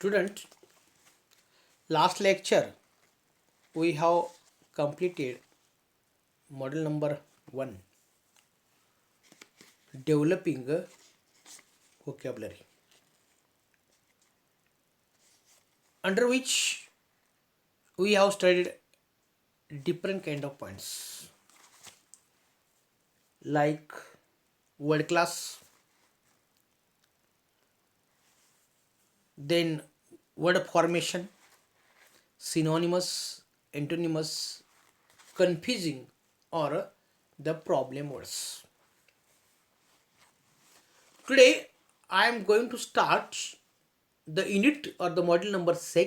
Student, last lecture we have completed model number 1, developing vocabulary, under which we have studied different kind of points like word class, then word formation, synonymous, antonymous, confusing, or the problem words. Today I am going to start the unit or the module number 2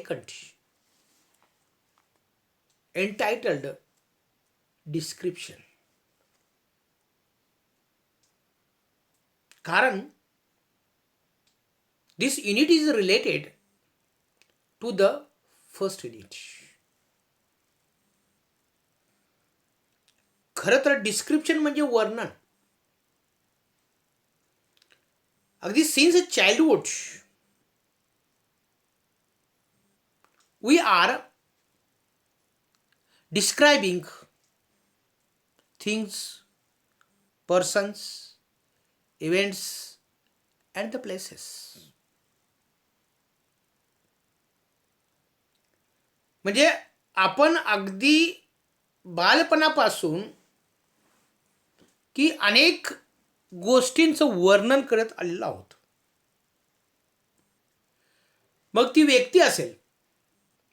entitled description. कारण this unit is related to the first unit. खरं तर description म्हणजे वर्णन. अगदी since childhood we are describing things, persons, events and the places. म्हणजे आपण अगदी बालपणापासून की अनेक गोष्टींचं वर्णन करत आलेलो आहोत. मग ती व्यक्ती असेल,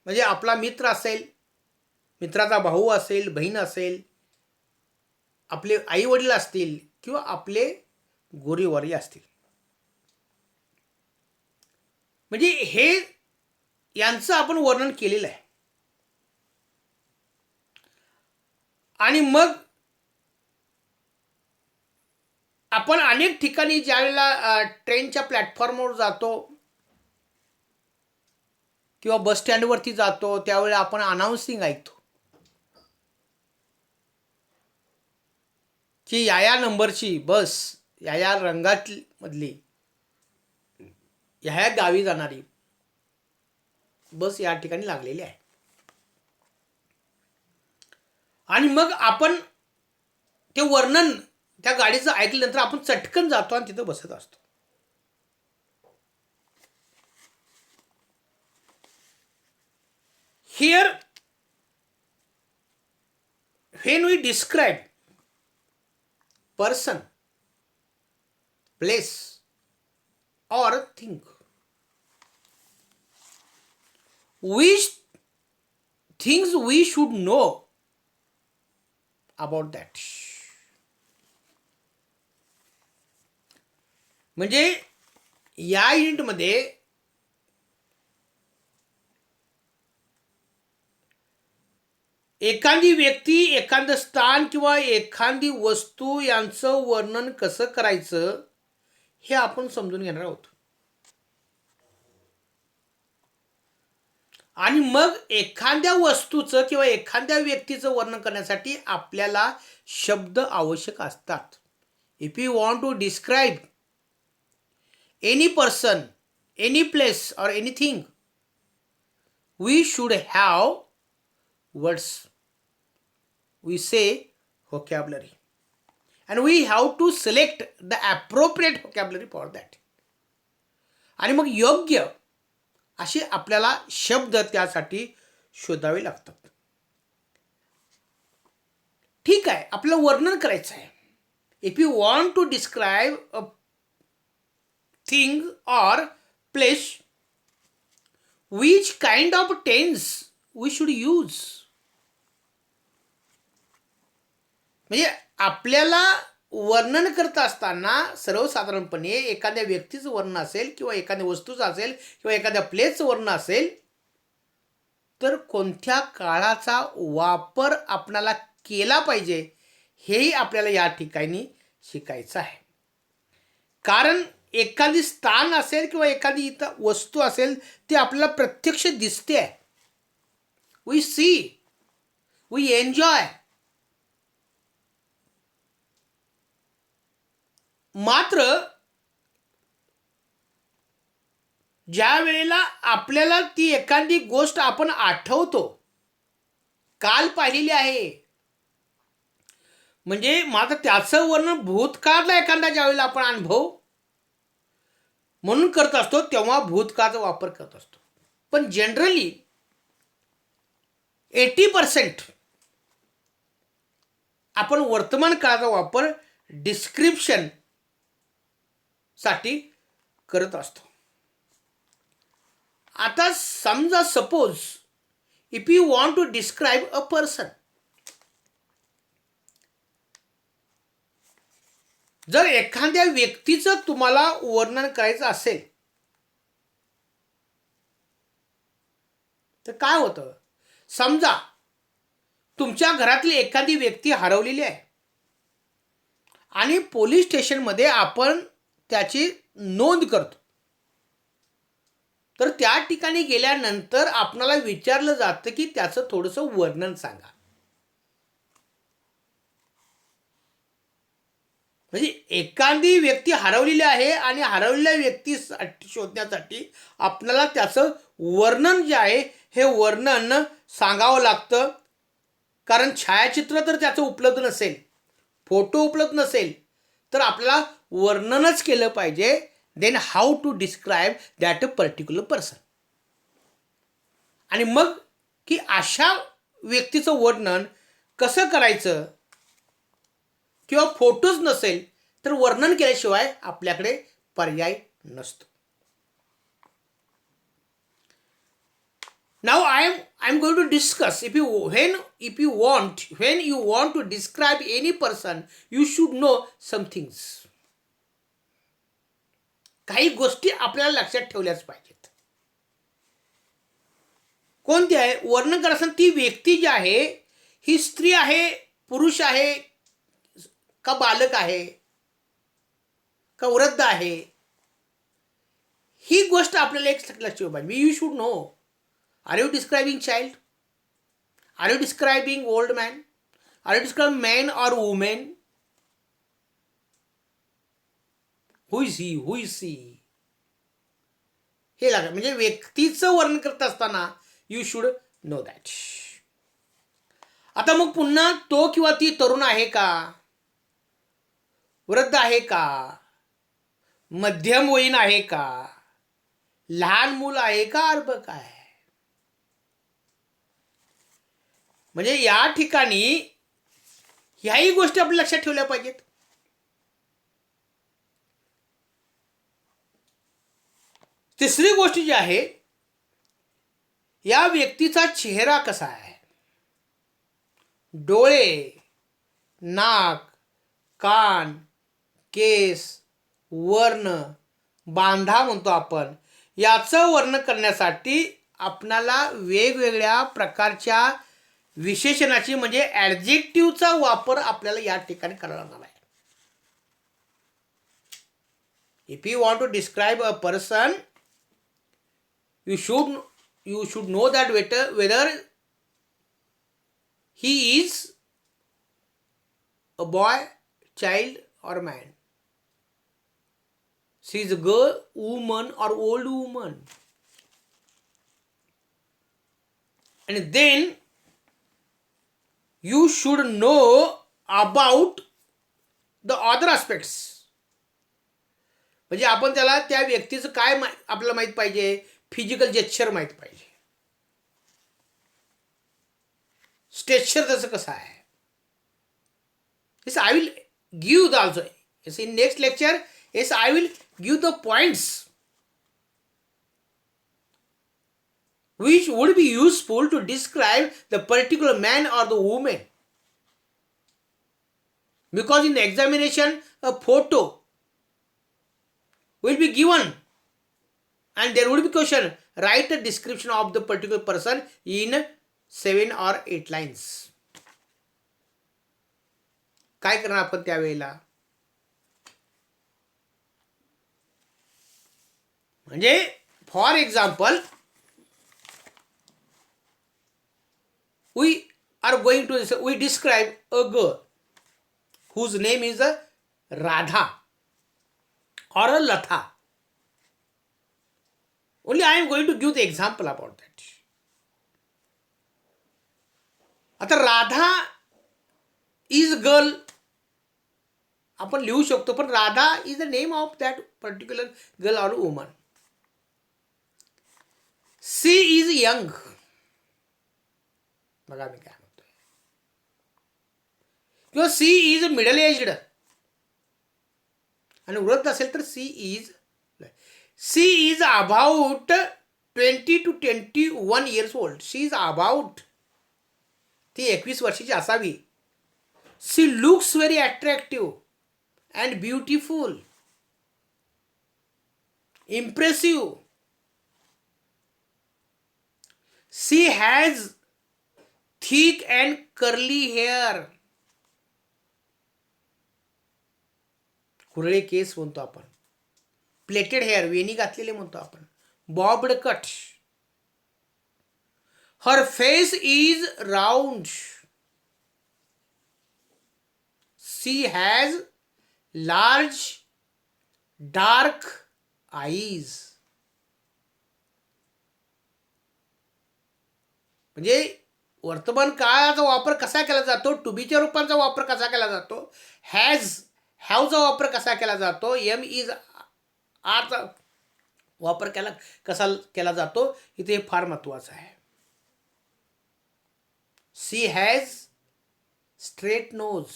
म्हणजे आपला मित्र असेल, मित्राचा भाऊ असेल, बहीण असेल, आपले आई वडील असतील किंवा आपले गोरीवारी असतील. म्हणजे हे यांचं आपण वर्णन केलेलं आहे. आणि मग आपण अनेक ठिकाणी ज्यावेळेला ट्रेनच्या प्लॅटफॉर्मवर जातो किंवा बस स्टँडवरती जातो त्यावेळेला आपण अनाउन्सिंग ऐकतो की या नंबरची बस या रंगातली ह्या गावी जाणारी बस या ठिकाणी लागलेली आहे. आणि मग आपण ते वर्णन त्या गाडीचं ऐकल्यानंतर आपण चटकन जातो आणि तिथं बसत असतो. Here, when we describe person, place or thing, which things we should know about that. म्हणजे या युनिटमध्ये एखादी व्यक्ती, एखादं स्थान किंवा एखादी वस्तू यांचं वर्णन कसं करायचं हे आपण समजून घेणार आहोत. आणि मग एखाद्या वस्तूचं किंवा एखाद्या व्यक्तीचं वर्णन करण्यासाठी आपल्याला शब्द आवश्यक असतात. If you want to describe any person, any place or anything, we should have words. We say vocabulary, and we have to select the appropriate vocabulary for that. आणि मग योग्य असे आपल्याला शब्द त्यासाठी शोधावे लागतात. ठीक आहे, आपलं वर्णन करायचं आहे. If you want to describe a thing or place, which kind of tense we should use. म्हणजे आपल्याला वर्णन करत असताना सर्वसाधारणपणे एखाद्या व्यक्तीचं वर्णन असेल किंवा एखाद्या वस्तूचं असेल किंवा एखाद्या प्लेसचं वर्णन असेल तर कोणत्या काळाचा वापर आपल्याला केला पाहिजे हेही आपल्याला या ठिकाणी शिकायचं आहे. कारण एखादी स्थान असेल किंवा एखादी इथं वस्तू असेल ती आपल्याला प्रत्यक्ष दिसते आहे. We see, we enjoy. मात्र ज्या वेळेला आपल्याला ती एखादी गोष्ट आपण आठवतो, काल पाहिलेली आहे, म्हणजे मात्र त्याचं वर्णन भूतकाळातला एखादा ज्यावेळेला आपण अनुभव म्हणून करत असतो तेव्हा भूतकाळाचा वापर करत असतो. पण जनरली 80% आपण वर्तमान काळाचा वापर डिस्क्रिप्शन साठी करत असतो. आता समजा suppose if you want to describe a person, जर एखाद्या व्यक्तीचं तुम्हाला वर्णन करायचं असेल तर काय होतं, समजा तुमच्या घरातली एखादी व्यक्ती हरवलेली आहे आणि पोलीस स्टेशनमध्ये आपण त्याची नोंद करतो, तर त्या ठिकाणी गेल्यानंतर आपणाला विचारलं जातं की त्याचं थोडंसं वर्णन सांगा. म्हणजे एखादी व्यक्ती हरवलेली आहे आणि हरवलेल्या व्यक्ती शोधण्यासाठी आपल्याला त्याचं वर्णन जे आहे हे वर्णन सांगावं लागतं. कारण छायाचित्र तर त्याचं उपलब्ध नसेल, फोटो उपलब्ध नसेल, तर आपल्याला वर्णनच केलं पाहिजे. Then how to describe that a particular person. आणि मग की अशा व्यक्तीचं वर्णन कसं करायचं, किंवा फोटोज नसेल तर वर्णन केल्याशिवाय आपल्याकडे पर्याय नसतो. Now I am going to discuss when you want to describe any person, you should know some things. काही गोष्टी आपल्याला लक्षात ठेवल्याच पाहिजेत. कोणती आहे? वर्णन करताना ती व्यक्ती जी आहे ही स्त्री आहे, पुरुष आहे, का बालक आहे, का वृद्ध आहे, ही गोष्ट आपल्याला एक लक्षात ठेवली पाहिजे. You should know. Are you describing child? Are you describing old man? Are you describing man or woman? Who is he? Who is she? हे लागेल. म्हणजे व्यक्तीचं वर्णन करत असताना यू शुड नो दॅट. आता मग पुन्हा तो किंवा ती तरुण आहे का, वृद्ध आहे का, मध्यमवयीन आहे का, लहान मूल आहे का, अर्भक आहे. म्हणजे या ठिकाणी ह्याही गोष्टी आपल्या लक्षात ठेवल्या पाहिजेत. तिसरी गोष्ट जी आहे, या व्यक्तीचा चेहरा कसा आहे, डोळे, नाक, कान, केस, वर्ण, बांधा म्हणतो आपण, याचं वर्णन करण्यासाठी आपणाला वेगवेगळ्या प्रकारच्या विशेषणाची म्हणजे ॲडजेक्टिव्हचा वापर आपल्याला या ठिकाणी करावा लागणार आहे. If you want to describe a person, you should know that whether he is a boy, child or man. She is a girl, woman or old woman. And then you should know about the other aspects. म्हणजे आपण त्याला त्या व्यक्तीचं काय आपल्याला माहित पाहिजे, physical gesture माहित पाहिजे, स्टेचर त्याचं कसं आहे. I will give the also in next lecture. I will give the points which would be useful to describe the particular man or the woman. Because in the examination a photo will be given and there would be question, write a description of the particular person in 7 or 8 lines. काय करणार आपण त्यावेळेला, म्हणजे for example we are going to we describe a girl whose name is Radha or a Latha. Only I am going to give the example about that. आता Radha is girl आपण लिहू शकतो, पण Radha is the name of that particular girl or woman. She is young, बघा मी काय म्हणतोय, किंवा सी इज मिडल एज्ड, आणि वृद्ध असेल तर she is about 20 to 21 years old. She is about, ती 21 वर्षाची असावी. She looks very attractive and beautiful, impressive. She has thick and curly hair, कुरळे केस म्हणतो आपण. प्लेटेड हेअर, वेणी घातलेले म्हणतो आपण. Bobbed cut. Her face is round. She has large dark eyes. म्हणजे वर्तमान काळाचा वापर कसा केला जातो, टू बीच्या रूपांचा वापर कसा केला जातो, हॅवचा वापर कसा केला जातो, एम इज आरचा वापर कसा केला जातो, इथे हे फार महत्वाचं आहे. सी हॅज स्ट्रेट नोज,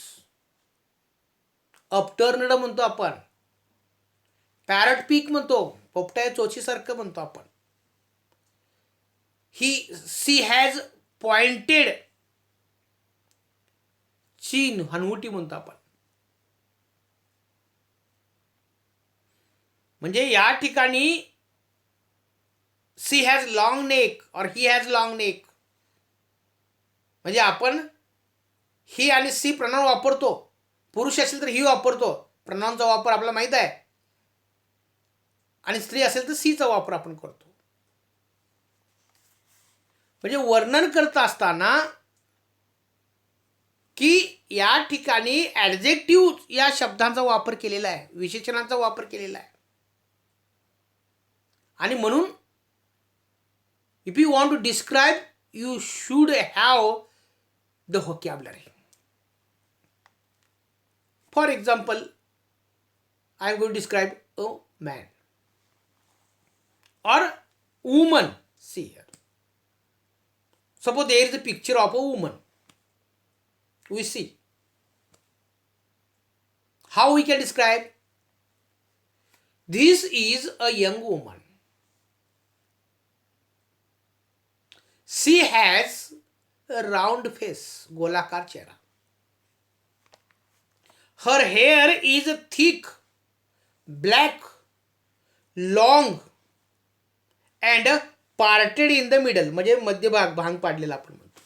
अपटर्नड म्हणतो आपण. पॅरट पीक म्हणतो, पोपट्या चोचीसारखं म्हणतो आपण. सी हॅज पॉइंटेड चीन, हनवटी म्हणतो आपण. म्हणजे या ठिकाणी सी हॅज लॉंग नेक और ही हॅज लॉंग नेक. म्हणजे आपण ही आणि सी प्रनाउन वापरतो. पुरुष असेल तर ही वापरतो, प्रनाउनचा वापर आपल्याला माहित आहे. आणि स्त्री असेल तर सीचा वापर आपण करतो. म्हणजे वर्णन करत असताना की या ठिकाणी ॲडजेक्टिव्ह या शब्दांचा वापर केलेला आहे, विशेषणांचा वापर केलेला आहे. आणि म्हणून if you want to describe you should have the vocabulary. For example, I am going to describe a man or woman. See here, suppose there is a picture of a woman. We see how we can describe. This is a young woman. She has a round face, गोलाकार चेहरा. Her hair is thick, black, long and parted in the middle. म्हणजे मध्यभाग, भांग पाडलेला आपण म्हणतो.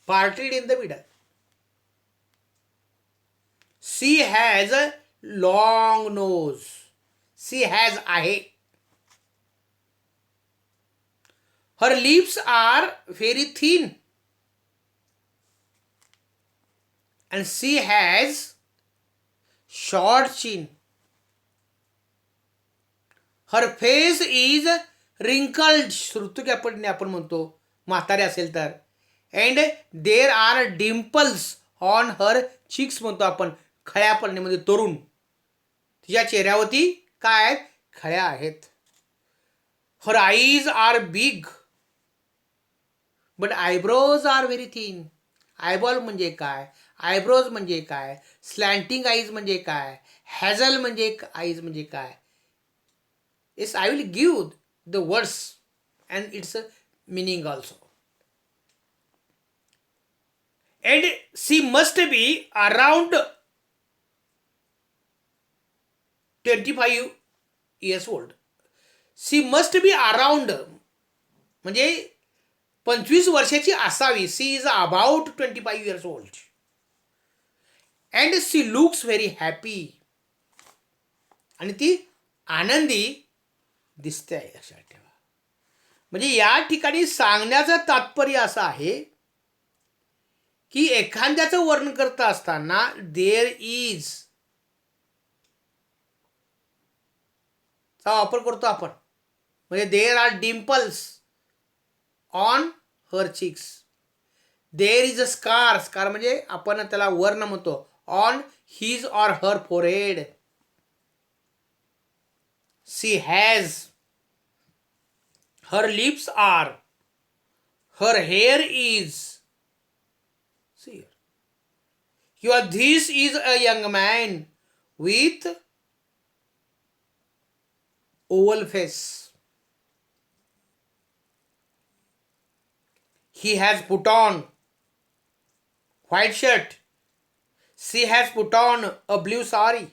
Parted in the middle. She has a long nose. She has आहे. Her lips are very thin and she has short chin. Her face is wrinkled, ऋतुक्यापडणे आपण म्हणतो म्हातारे असेल तर. And there are dimples on her cheeks म्हणतो आपण, खळ्या पडण्यामध्ये तरुण. तिच्या चेहऱ्यावरती काय आहेत, खळ्या आहेत. Her eyes are big but eyebrows are very thin. Eyeball म्हणजे काय, आयब्रोज म्हणजे काय, स्लॅन्टिंग आईज म्हणजे काय, हॅझल म्हणजे आईज म्हणजे काय. Yes, I will give the words and its meaning also. And she must be around 25 years old. She must be around म्हणजे 25 वर्षाची असावी. She is about 25 years old. And she looks very happy. आणि ती आनंदी दिसते आहे, लक्षात ठेवा. म्हणजे या ठिकाणी सांगण्याचं तात्पर्य असं आहे की एखाद्याचं वर्णन करत असताना देर इज चा वापर करतो आपण. म्हणजे there are dimples on her cheeks. There is a scar. Scar म्हणजे आपण त्याला वर्ण म्हणतो. On his or her forehead. She has. Her lips are. Her hair is. See, this is a young man with oval face. He has put on white shirt. She has put on a blue sari.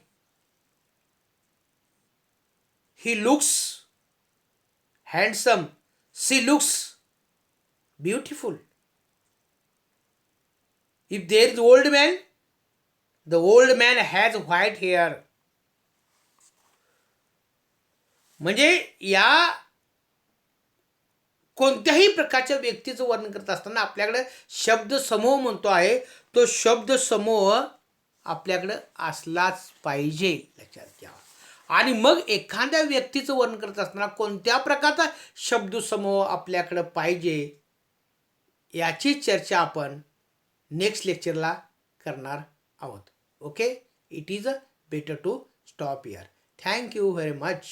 He looks handsome. She looks beautiful. If there is old man, the old man has white hair. म्हणजे या कोणत्याही प्रकारच्या व्यक्तीचं वर्णन करत असताना आपल्याकडे शब्द समूह म्हणतो आहे. तो शब्द समूह आपल्याकडे असलाच पाहिजे, लक्षात घ्या. आणि मग एखाद्या व्यक्तीचं वर्णन करत असताना कोणत्या प्रकारचा शब्द समूह आपल्याकडे पाहिजे याची चर्चा आपण नेक्स्ट लेक्चरला करणार आहोत. Okay, it is better to stop here. Thank you very much.